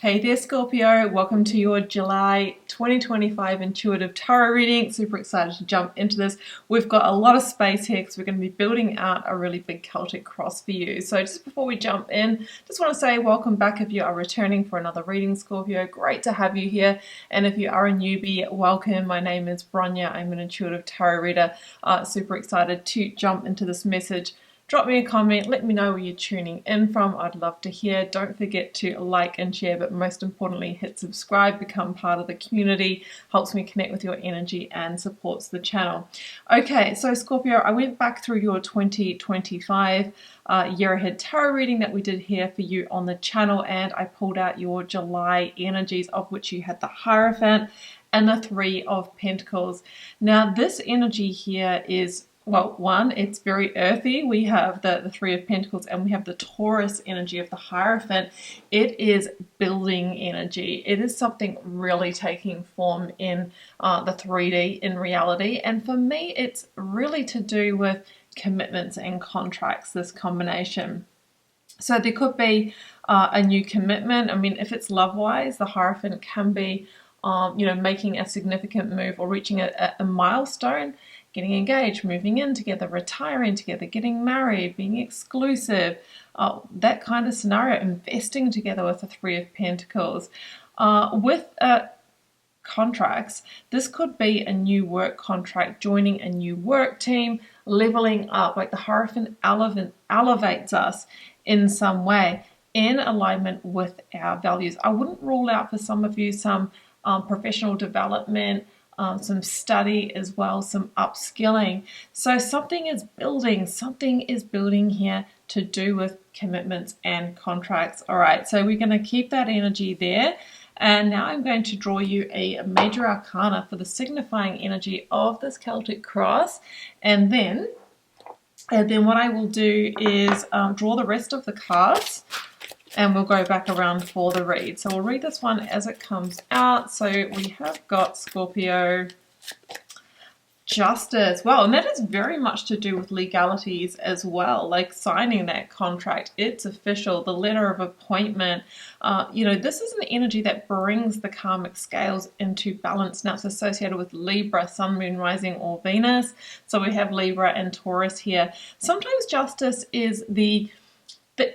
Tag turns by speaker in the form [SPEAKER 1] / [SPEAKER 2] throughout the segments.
[SPEAKER 1] Hey there Scorpio, welcome to your July 2025 intuitive tarot reading. Super excited to jump into this. We've got a lot of space here because we're going to be building out a really big Celtic cross for you. So just before we jump in, just want to say welcome back if you are returning for another reading, Scorpio. Great to have you here. And if you are a newbie, welcome. My name is Bronya. I'm an intuitive tarot reader. Super excited to jump into this message. Drop me a comment, let me know where you're tuning in from. I'd love to hear. Don't forget to like and share, but most importantly, hit subscribe, become part of the community. Helps me connect with your energy and supports the channel. Okay, so Scorpio, I went back through your 2025 year ahead tarot reading that we did here for you on the channel, and I pulled out your July energies, of which you had the Hierophant and the Three of Pentacles. Now, this energy here is, well, one, it's very earthy. We have the Three of Pentacles and we have the Taurus energy of the Hierophant. It is building energy. It is something really taking form in the 3D, in reality. And for me, it's really to do with commitments and contracts, this combination. So there could be a new commitment. I mean, if it's love-wise, the Hierophant can be making a significant move or reaching a milestone, getting engaged, moving in together, retiring together, getting married, being exclusive, that kind of scenario, investing together with the Three of Pentacles. With contracts, this could be a new work contract, joining a new work team, leveling up, like the Hierophant elevates us in some way in alignment with our values. I wouldn't rule out for some of you some professional development, some study as well, some upskilling. So something is building here to do with commitments and contracts. All right, so we're going to keep that energy there. And now I'm going to draw you a major arcana for the signifying energy of this Celtic cross. And then what I will do is draw the rest of the cards, and we'll go back around for the read. So we'll read this one as it comes out. So we have got Scorpio, Justice. Well, and that is very much to do with legalities as well, like signing that contract. It's official, the letter of appointment. This is an energy that brings the karmic scales into balance. Now it's associated with Libra, Sun, Moon, Rising, or Venus. So we have Libra and Taurus here. Sometimes justice is the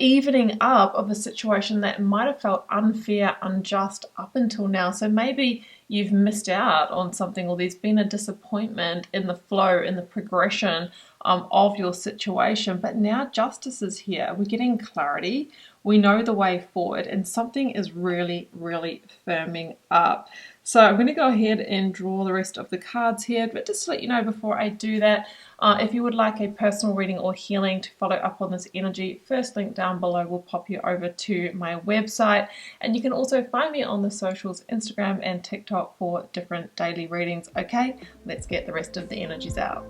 [SPEAKER 1] evening up of a situation that might have felt unfair, unjust up until now. So maybe you've missed out on something, or there's been a disappointment in the flow, in the progression of your situation. But now justice is here. We're getting clarity. We know the way forward, and something is really, really firming up. So I'm going to go ahead and draw the rest of the cards here. But just to let you know before I do that, if you would like a personal reading or healing to follow up on this energy, first link down below will pop you over to my website. And you can also find me on the socials, Instagram and TikTok, for different daily readings. Okay, let's get the rest of the energies out.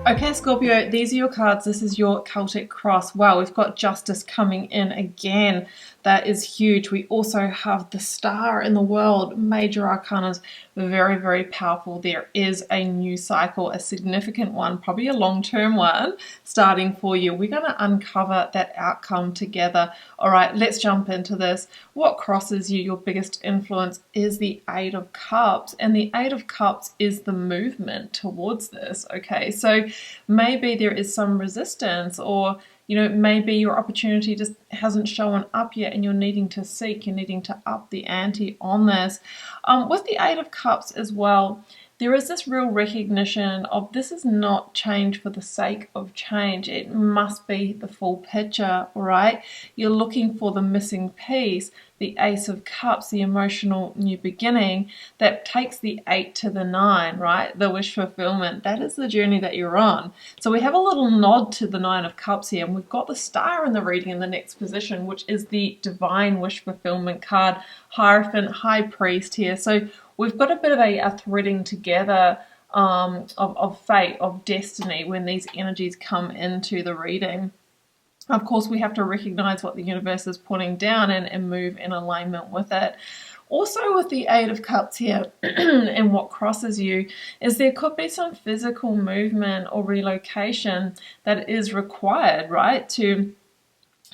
[SPEAKER 1] Okay, Scorpio, these are your cards. This is your Celtic cross. Wow, we've got Justice coming in again. That is huge. We also have the Star in the World. Major arcanas, very, very powerful. There is a new cycle, a significant one, probably a long-term one, starting for you. We're going to uncover that outcome together. All right, let's jump into this. What crosses you, your biggest influence, is the Eight of Cups. And the Eight of Cups is the movement towards this. Okay, so maybe there is some resistance, or maybe your opportunity just hasn't shown up yet and you're needing to seek, you're needing to up the ante on this. With the Eight of Cups as well, there is this real recognition of this is not change for the sake of change. It must be the full picture, all right? You're looking for the missing piece, the Ace of Cups, the emotional new beginning that takes the 8 to the 9, right? The wish fulfillment. That is the journey that you're on. So we have a little nod to the 9 of Cups here, and we've got the Star in the reading in the next position, which is the divine wish fulfillment card, Hierophant, High Priest here. So we've got a bit of a threading together of fate, of destiny, when these energies come into the reading. Of course, we have to recognize what the universe is putting down and move in alignment with it. Also, with the Eight of Cups here, and what crosses you, is there could be some physical movement or relocation that is required, right, to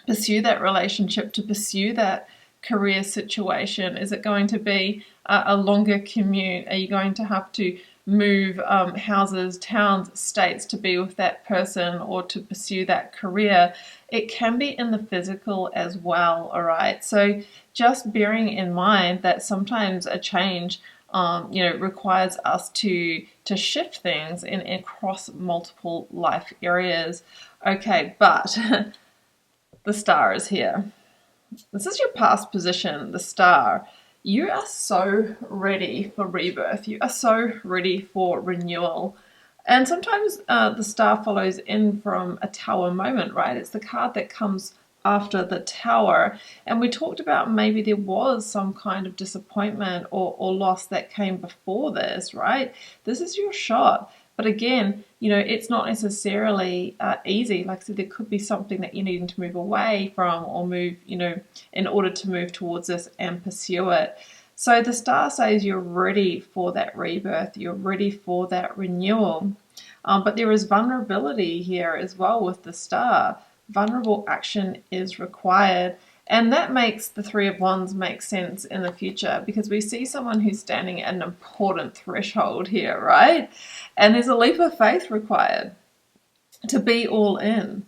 [SPEAKER 1] pursue that relationship, to pursue that career situation. Is it going to be a longer commute? Are you going to have to move houses, towns, states to be with that person or to pursue that career? It can be in the physical as well, all right? So just bearing in mind that sometimes a change requires us to shift things in across multiple life areas. Okay, but the Star is here. This is your past position, the Star. You are so ready for rebirth. You are so ready for renewal. And sometimes the Star follows in from a Tower moment, right? It's the card that comes after the Tower. And we talked about maybe there was some kind of disappointment or loss that came before this, right? This is your shot. But again, it's not necessarily easy. Like I said, there could be something that you're needing to move away from or move, in order to move towards this and pursue it. So the Star says you're ready for that rebirth. You're ready for that renewal. But there is vulnerability here as well with the Star. Vulnerable action is required. And that makes the Three of Wands make sense in the future, because we see someone who's standing at an important threshold here, right? And there's a leap of faith required to be all in.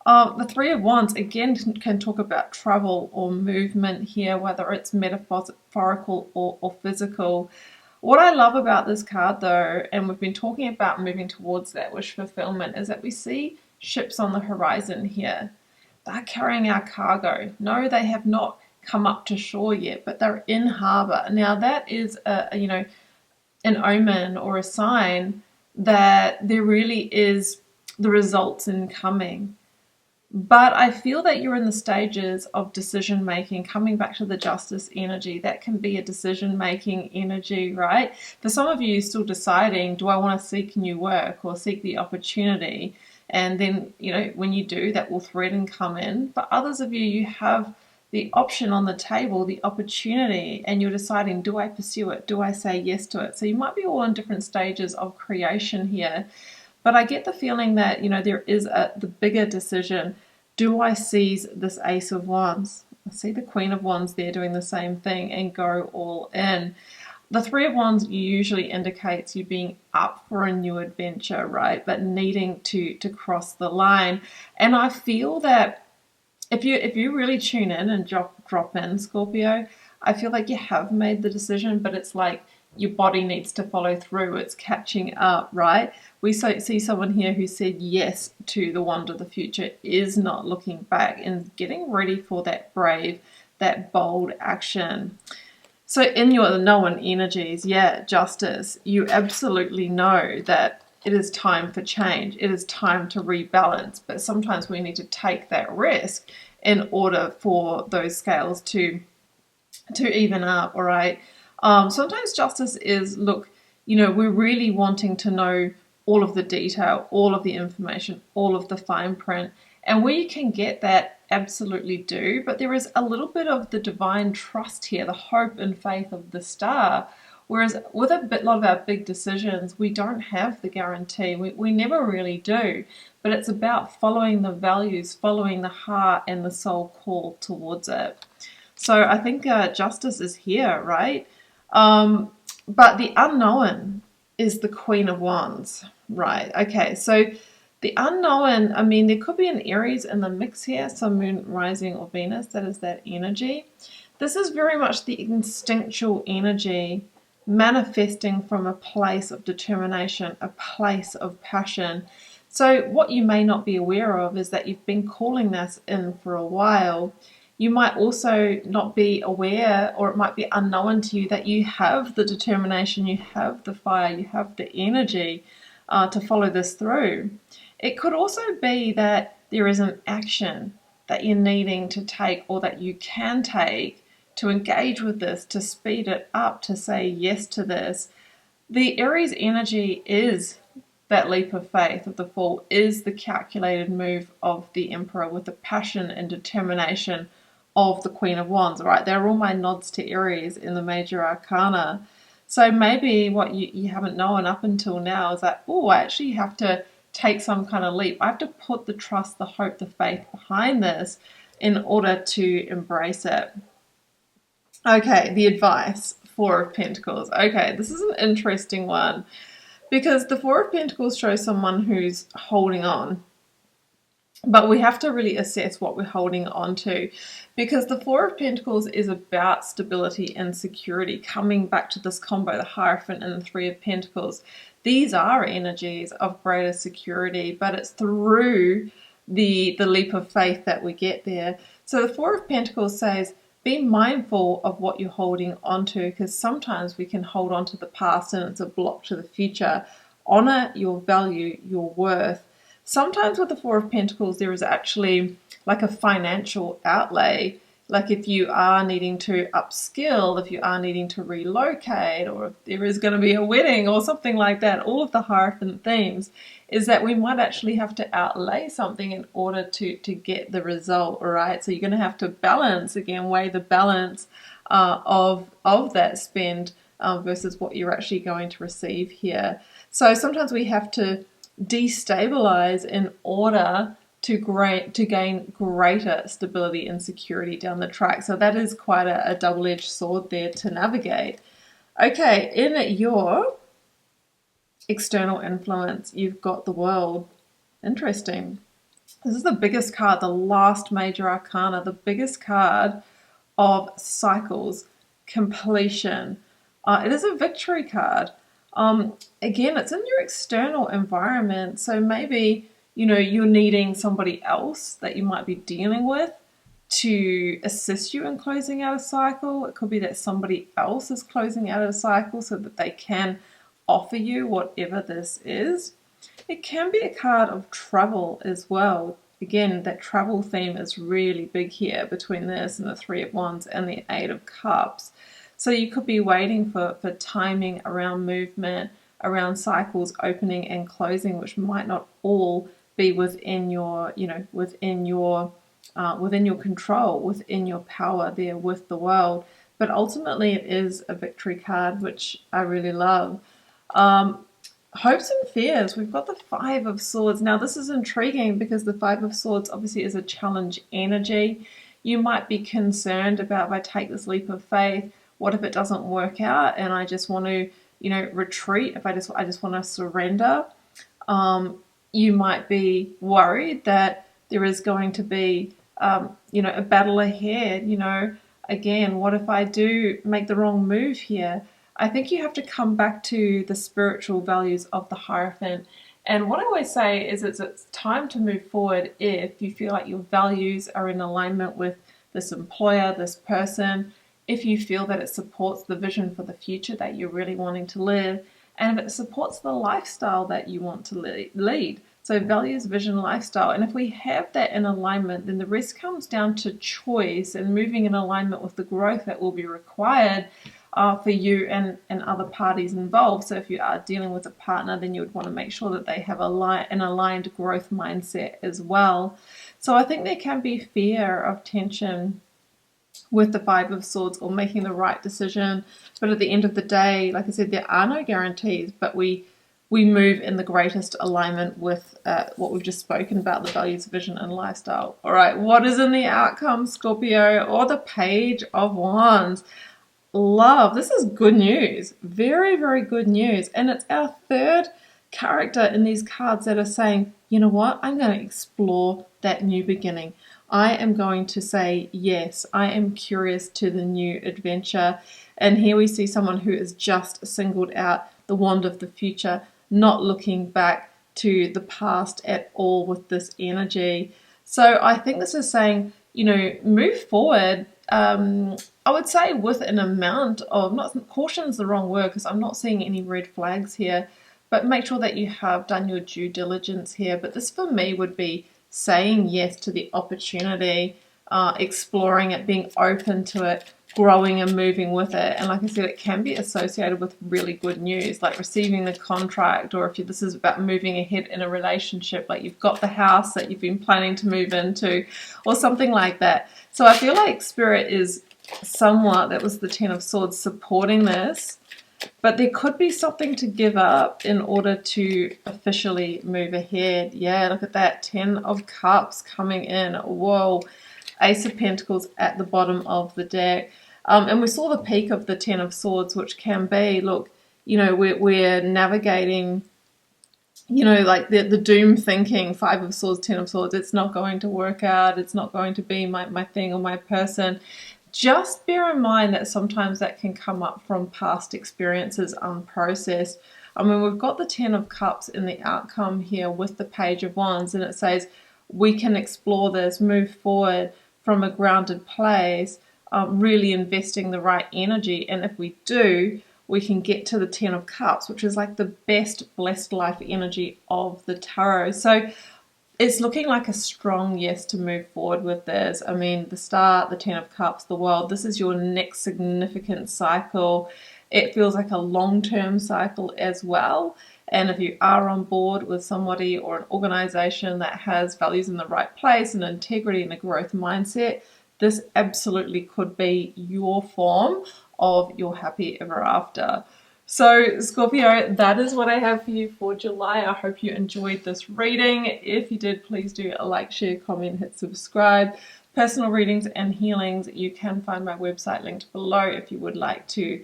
[SPEAKER 1] The Three of Wands, again, can talk about travel or movement here, whether it's metaphorical or physical. What I love about this card, though, and we've been talking about moving towards that wish fulfillment, is that we see ships on the horizon here. They're carrying our cargo. No, they have not come up to shore yet, but they're in harbour. Now that is an omen or a sign that there really is the results in coming. But I feel that you're in the stages of decision making, coming back to the Justice energy. That can be a decision making energy, right? For some of you, still deciding, do I want to seek new work or seek the opportunity? And then, when you do, that will threaten come in. For others of you, you have the option on the table, the opportunity, and you're deciding, do I pursue it? Do I say yes to it? So you might be all in different stages of creation here. But I get the feeling that, there is the bigger decision. Do I seize this Ace of Wands? I see the Queen of Wands there doing the same thing and go all in. The Three of Wands usually indicates you being up for a new adventure, right? But needing to cross the line. And I feel that if you really tune in and drop in, Scorpio, I feel like you have made the decision, but it's like your body needs to follow through. It's catching up, right? We see someone here who said yes to the wand of the future, is not looking back and getting ready for that brave, that bold action. So in your known energies, Justice, you absolutely know that it is time for change. It is time to rebalance. But sometimes we need to take that risk in order for those scales to even up, all right? Sometimes Justice is, look, we're really wanting to know all of the detail, all of the information, all of the fine print. And where you can get that, absolutely do. But there is a little bit of the divine trust here, the hope and faith of the Star. Whereas with a lot of our big decisions, we don't have the guarantee. We never really do. But it's about following the values, following the heart and the soul call towards it. So I think Justice is here, right? But the unknown is the Queen of Wands, right? Okay, so the unknown, there could be an Aries in the mix here, Sun, Moon, Rising, or Venus. That is that energy. This is very much the instinctual energy manifesting from a place of determination, a place of passion. So what you may not be aware of is that you've been calling this in for a while. You might also not be aware, or it might be unknown to you, that you have the determination, you have the fire, you have the energy to follow this through. It could also be that there is an action that you're needing to take, or that you can take to engage with this, to speed it up, to say yes to this. The Aries energy is that leap of faith of the Fool is the calculated move of the Emperor with the passion and determination of the Queen of Wands, right? They're all my nods to Aries in the major arcana. So maybe what you haven't known up until now is that, oh, I actually have to take some kind of leap. I have to put the trust, the hope, the faith behind this in order to embrace it. Okay, the advice, Four of Pentacles. Okay, this is an interesting one because the Four of Pentacles shows someone who's holding on. But we have to really assess what we're holding on to, because the Four of Pentacles is about stability and security. Coming back to this combo, the Hierophant and the Three of Pentacles, these are energies of greater security, but it's through the leap of faith that we get there. So the Four of Pentacles says, be mindful of what you're holding on to, because sometimes we can hold on to the past and it's a block to the future. Honor your value, your worth. Sometimes with the Four of Pentacles, there is actually like a financial outlay. Like if you are needing to upskill, if you are needing to relocate, or if there is going to be a wedding or something like that, all of the Hierophant themes is that we might actually have to outlay something in order to get the result, all right? So you're going to have to balance, again, weigh the balance of that spend versus what you're actually going to receive here. So sometimes we have to destabilize in order to gain greater stability and security down the track. So that is quite a double-edged sword there to navigate. Okay, in your external influence, you've got the World. Interesting. This is the biggest card, the last major arcana, the biggest card of cycles, completion. It is a victory card. Again, it's in your external environment, so maybe, you know, you're needing somebody else that you might be dealing with to assist you in closing out a cycle. It could be that somebody else is closing out a cycle so that they can offer you whatever this is. It can be a card of travel as well. Again, that travel theme is really big here between this and the Three of Wands and the Eight of Cups. So you could be waiting for timing around movement, around cycles opening and closing, which might not all be within your, you know, within your control, within your power there with the World. But ultimately it is a victory card, which I really love. Hopes and fears, we've got the Five of Swords. Now this is intriguing because the Five of Swords obviously is a challenge energy. You might be concerned about, if I take this leap of faith, what if it doesn't work out and I just want to, you know, retreat, if I just want to surrender. You might be worried that there is going to be, you know, a battle ahead. You know, again, what if I do make the wrong move here? I think you have to come back to the spiritual values of the Hierophant. And what I always say is it's time to move forward if you feel like your values are in alignment with this employer, this person, if you feel that it supports the vision for the future that you're really wanting to live, and if it supports the lifestyle that you want to lead. So values, vision, lifestyle. And if we have that in alignment, then the rest comes down to choice and moving in alignment with the growth that will be required for you and other parties involved. So if you are dealing with a partner, then you would want to make sure that they have an aligned growth mindset as well. So I think there can be fear of tension with the Five of Swords or making the right decision. But at the end of the day, like I said, there are no guarantees, but we move in the greatest alignment with what we've just spoken about, the values, vision, and lifestyle. All right, what is in the outcome, Scorpio? Or the Page of Wands. Love. This is good news. Very, very good news. And it's our third character in these cards that are saying, you know what, I'm going to explore that new beginning. I am going to say yes. I am curious to the new adventure. And here we see someone who has just singled out the wand of the future, not looking back to the past at all with this energy. So I think this is saying, you know, move forward. I would say with an amount of, not caution is the wrong word because I'm not seeing any red flags here, but make sure that you have done your due diligence here. But this for me would be saying yes to the opportunity, exploring it, being open to it, growing and moving with it. And like I said, it can be associated with really good news, like receiving the contract, or if this is about moving ahead in a relationship, like you've got the house that you've been planning to move into or something like that. So I feel like Spirit is somewhat, that was the Ten of Swords, supporting this, but there could be something to give up in order to officially move ahead. Yeah, look at that, 10 of Cups coming in. Whoa. Ace of Pentacles at the bottom of the deck. And we saw the peak of the Ten of Swords, which can be, look, you know, we're navigating, you know, like the doom thinking, Five of Swords, Ten of Swords, it's not going to work out, it's not going to be my thing or my person. Just bear in mind that sometimes that can come up from past experiences unprocessed. I mean, we've got the Ten of Cups in the outcome here with the Page of Wands, and it says we can explore this, move forward from a grounded place, really investing the right energy. And if we do, we can get to the Ten of Cups, which is like the best blessed life energy of the tarot. So it's looking like a strong yes to move forward with this. I mean, the Star, the Ten of Cups, the World, this is your next significant cycle. It feels like a long-term cycle as well. And if you are on board with somebody or an organization that has values in the right place and integrity and a growth mindset, this absolutely could be your form of your happy ever after. So Scorpio, that is what I have for you for July. I hope you enjoyed this reading. If you did, please do like, share, comment, hit subscribe. Personal readings and healings, you can find my website linked below if you would like to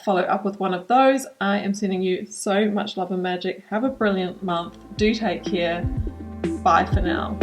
[SPEAKER 1] follow up with one of those. I am sending you so much love and magic. Have a brilliant month. Do take care. Bye for now.